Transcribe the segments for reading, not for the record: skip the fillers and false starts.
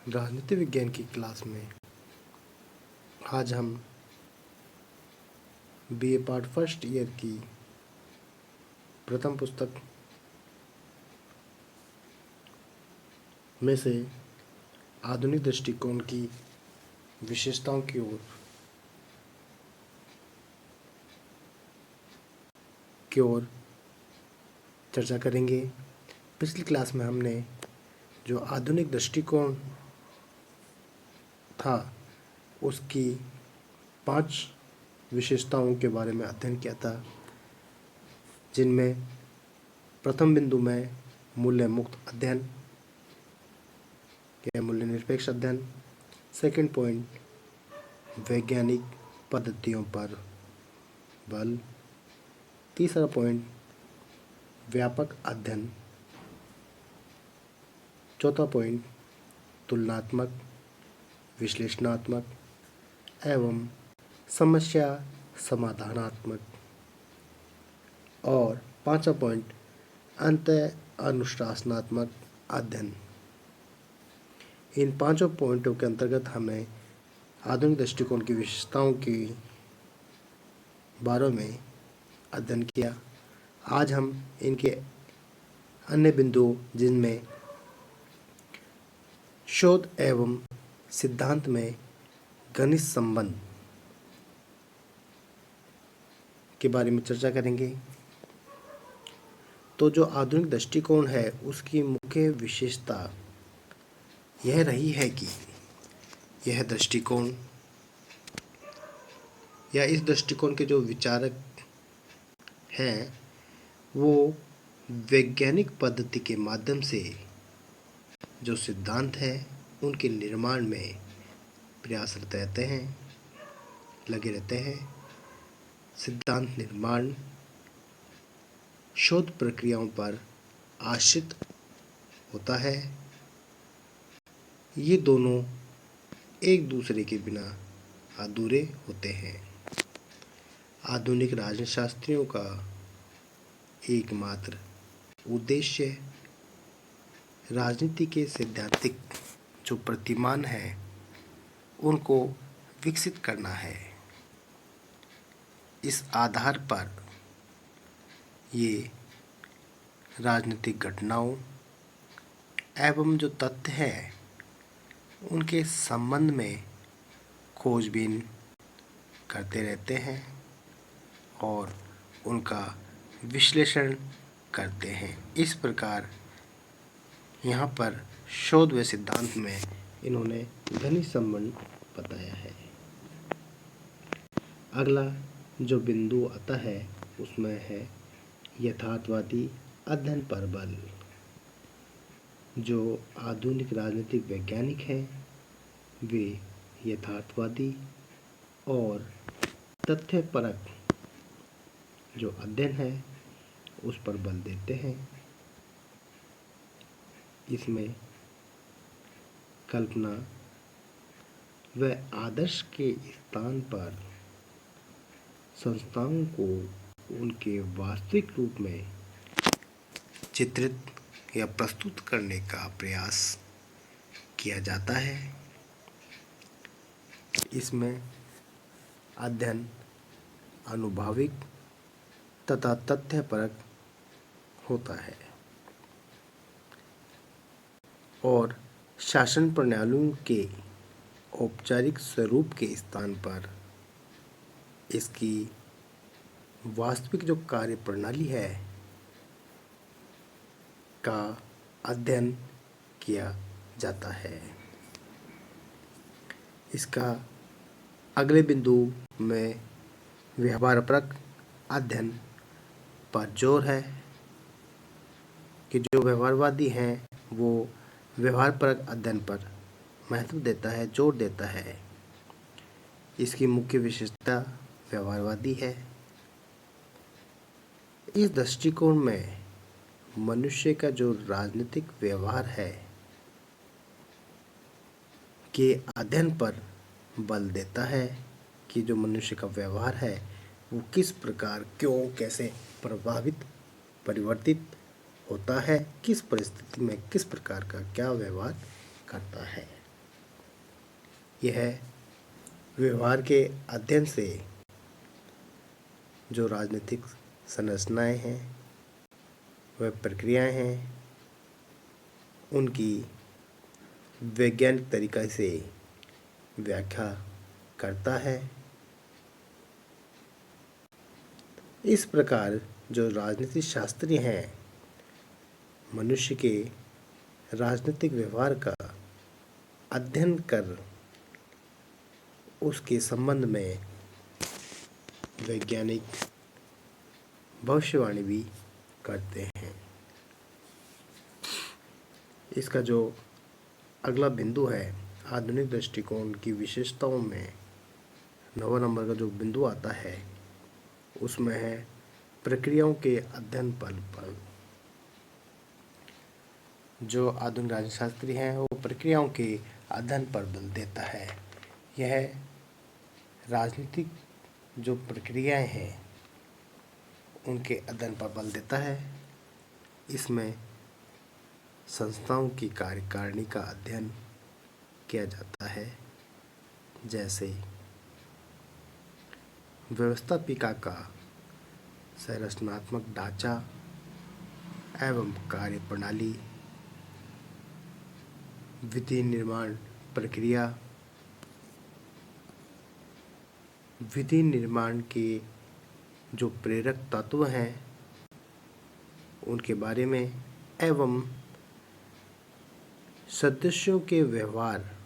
राजनीति विज्ञान की क्लास में आज हम बीए पार्ट फर्स्ट ईयर की प्रथम पुस्तक में से आधुनिक दृष्टिकोण की विशेषताओं की ओर चर्चा करेंगे। पिछली क्लास में हमने जो आधुनिक दृष्टिकोण था उसकी 5 विशेषताओं के बारे में अध्ययन किया था, जिनमें प्रथम बिंदु में मूल्य मुक्त अध्ययन या मूल्य निरपेक्ष अध्ययन, सेकंड पॉइंट वैज्ञानिक पद्धतियों पर बल, तीसरा पॉइंट व्यापक अध्ययन, चौथा पॉइंट तुलनात्मक विश्लेषणात्मक एवं समस्या समाधानात्मक, और पांचवा पॉइंट अंतः अनुशासनात्मक अध्ययन। इन पांचों पॉइंटों के अंतर्गत हमने आधुनिक दृष्टिकोण की विशेषताओं के बारे में अध्ययन किया। आज हम इनके अन्य बिंदुओं, जिनमें शोध एवं सिद्धांत में घनिष्ठ संबंध के बारे में चर्चा करेंगे। तो जो आधुनिक दृष्टिकोण है उसकी मुख्य विशेषता यह रही है कि यह दृष्टिकोण या इस दृष्टिकोण के जो विचारक हैं वो वैज्ञानिक पद्धति के माध्यम से जो सिद्धांत है उनके निर्माण में प्रयासरत रहते हैं, लगे रहते हैं। सिद्धांत निर्माण शोध प्रक्रियाओं पर आश्रित होता है। ये दोनों एक दूसरे के बिना अधूरे होते हैं। आधुनिक राजनीतिशास्त्रियों का एकमात्र उद्देश्य राजनीति के सैद्धांतिक जो प्रतिमान है उनको विकसित करना है। इस आधार पर ये राजनीतिक घटनाओं एवं जो तथ्य हैं उनके संबंध में खोजबीन करते रहते हैं और उनका विश्लेषण करते हैं। इस प्रकार यहाँ पर शोध व सिद्धांत में इन्होंने घनिष्ठ संबंध बताया है। अगला जो बिंदु आता है उसमें है यथार्थवादी अध्ययन पर बल। जो आधुनिक राजनीतिक वैज्ञानिक हैं वे यथार्थवादी और तथ्यपरक जो अध्ययन है उस पर बल देते हैं। इसमें कल्पना व आदर्श के स्थान पर संस्थाओं को उनके वास्तविक रूप में चित्रित या प्रस्तुत करने का प्रयास किया जाता है। इसमें अध्ययन अनुभाविक तथा तथ्यपरक होता है और शासन प्रणालियों के औपचारिक स्वरूप के स्थान पर इसकी वास्तविक जो कार्य प्रणाली है का अध्ययन किया जाता है। इसका अगले बिंदु में व्यवहारपरक अध्ययन पर जोर है कि जो व्यवहारवादी हैं वो व्यवहारपरक अध्ययन पर महत्व देता है, जोर देता है। इसकी मुख्य विशेषता व्यवहारवादी है। इस दृष्टिकोण में मनुष्य का जो राजनीतिक व्यवहार है के अध्ययन पर बल देता है कि जो मनुष्य का व्यवहार है वो किस प्रकार, क्यों, कैसे प्रभावित, परिवर्तित होता है, किस परिस्थिति में किस प्रकार का क्या व्यवहार करता है। यह व्यवहार के अध्ययन से जो राजनीतिक संरचनाएं हैं, वह प्रक्रियाएं हैं, उनकी वैज्ञानिक तरीक़ा से व्याख्या करता है। इस प्रकार जो राजनीति शास्त्री हैं, मनुष्य के राजनीतिक व्यवहार का अध्ययन कर उसके संबंध में वैज्ञानिक भविष्यवाणी भी करते हैं। इसका जो अगला बिंदु है, आधुनिक दृष्टिकोण की विशेषताओं में 9वां नंबर का जो बिंदु आता है, उसमें है प्रक्रियाओं के अध्ययन पर। जो आधुनिक राजशास्त्री हैं, वो प्रक्रियाओं के अध्ययन पर बल देता है। यह राजनीतिक जो प्रक्रियाएं हैं, उनके अध्ययन पर बल देता है। इसमें संस्थाओं की कार्यकारिणी का अध्ययन किया जाता है, जैसे व्यवस्थापिका का संरचनात्मक ढांचा एवं कार्यप्रणाली, विधि निर्माण प्रक्रिया, विधि निर्माण के जो प्रेरक तत्व हैं उनके बारे में, एवं सदस्यों के व्यवहार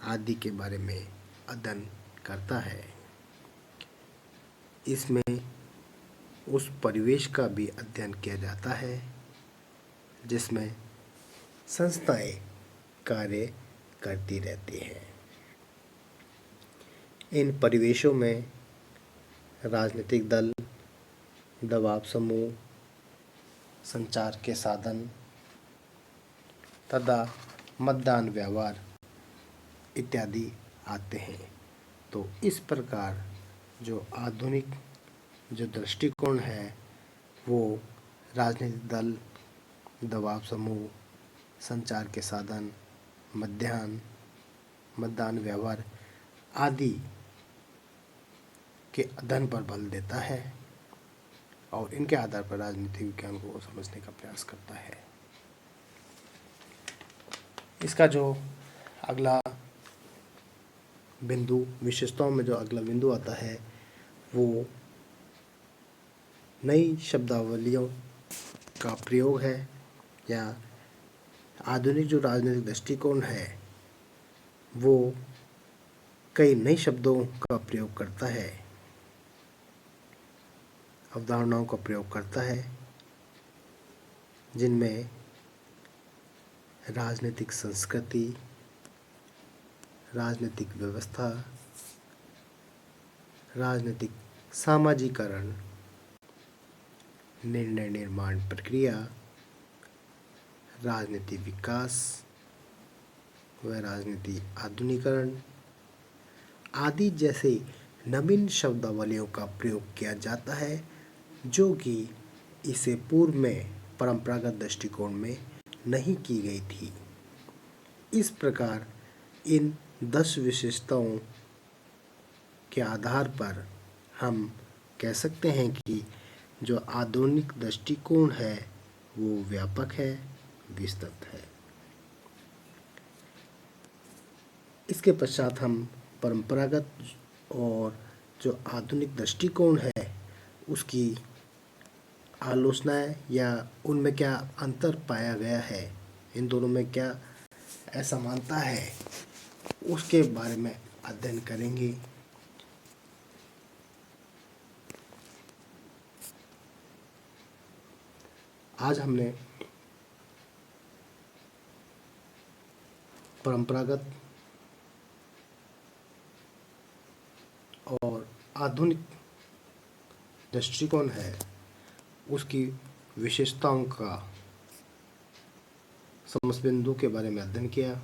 आदि के बारे में अध्ययन करता है। इसमें उस परिवेश का भी अध्ययन किया जाता है जिसमें संस्थाएं कार्य करती रहती हैं। इन परिवेशों में राजनीतिक दल, दबाव समूह, संचार के साधन तथा मतदान व्यवहार इत्यादि आते हैं। तो इस प्रकार जो आधुनिक जो दृष्टिकोण है, वो राजनीतिक दल, दबाव समूह, संचार के साधन, मतदान व्यवहार आदि के अध्ययन पर बल देता है और इनके आधार पर राजनीतिक विज्ञान को समझने का प्रयास करता है। इसका जो अगला बिंदु, विशेषताओं में जो अगला बिंदु आता है, वो नई शब्दावलियों का प्रयोग है, या आधुनिक जो राजनीतिक दृष्टिकोण है वो कई नए शब्दों का प्रयोग करता है, अवधारणाओं का प्रयोग करता है, जिनमें राजनीतिक संस्कृति, राजनीतिक व्यवस्था, राजनीतिक सामाजिकरण, निर्णय निर्माण प्रक्रिया, राजनीति विकास व राजनीति आधुनिकरण आदि जैसे नवीन शब्दावलियों का प्रयोग किया जाता है, जो कि इससे पूर्व में परंपरागत दृष्टिकोण में नहीं की गई थी। इस प्रकार इन 10 विशेषताओं के आधार पर हम कह सकते हैं कि जो आधुनिक दृष्टिकोण है वो व्यापक है, विस्तृत है। इसके पश्चात हम परंपरागत और जो आधुनिक दृष्टिकोण है उसकी आलोचनाएं या उनमें क्या अंतर पाया गया है, इन दोनों में क्या असमानता है, उसके बारे में अध्ययन करेंगे। आज हमने परंपरागत और आधुनिक दृष्टिकोण है उसकी विशेषताओं का समस्त बिंदु के बारे में अध्ययन किया,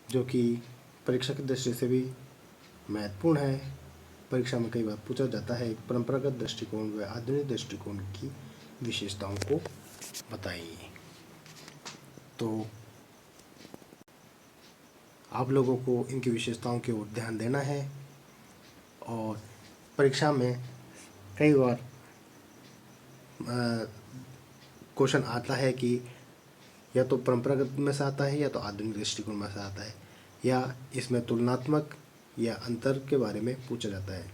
जो कि परीक्षा की दृष्टि से भी महत्वपूर्ण है। परीक्षा में कई बार पूछा जाता है, परंपरागत दृष्टिकोण व आधुनिक दृष्टिकोण की विशेषताओं को बताइए। तो आप लोगों को इनकी विशेषताओं की ओर ध्यान देना है। और परीक्षा में कई बार क्वेश्चन आता है कि या तो परंपरागत में से आता है या तो आधुनिक दृष्टिकोण में से आता है, या इसमें तुलनात्मक या अंतर के बारे में पूछा जाता है।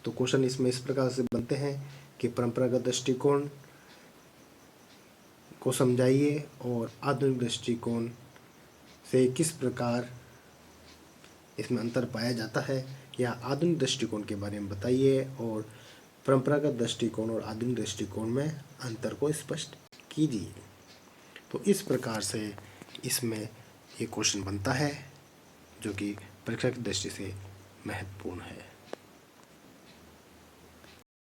तो क्वेश्चन इसमें इस प्रकार से बनते हैं कि परंपरागत दृष्टिकोण को समझाइए और आधुनिक दृष्टिकोण से किस प्रकार इसमें अंतर पाया जाता है, या आधुनिक दृष्टिकोण के बारे में बताइए और परंपरागत दृष्टिकोण और आधुनिक दृष्टिकोण में अंतर को स्पष्ट कीजिए। तो इस प्रकार से इसमें ये क्वेश्चन बनता है जो कि परीक्षा की दृष्टि से महत्वपूर्ण है।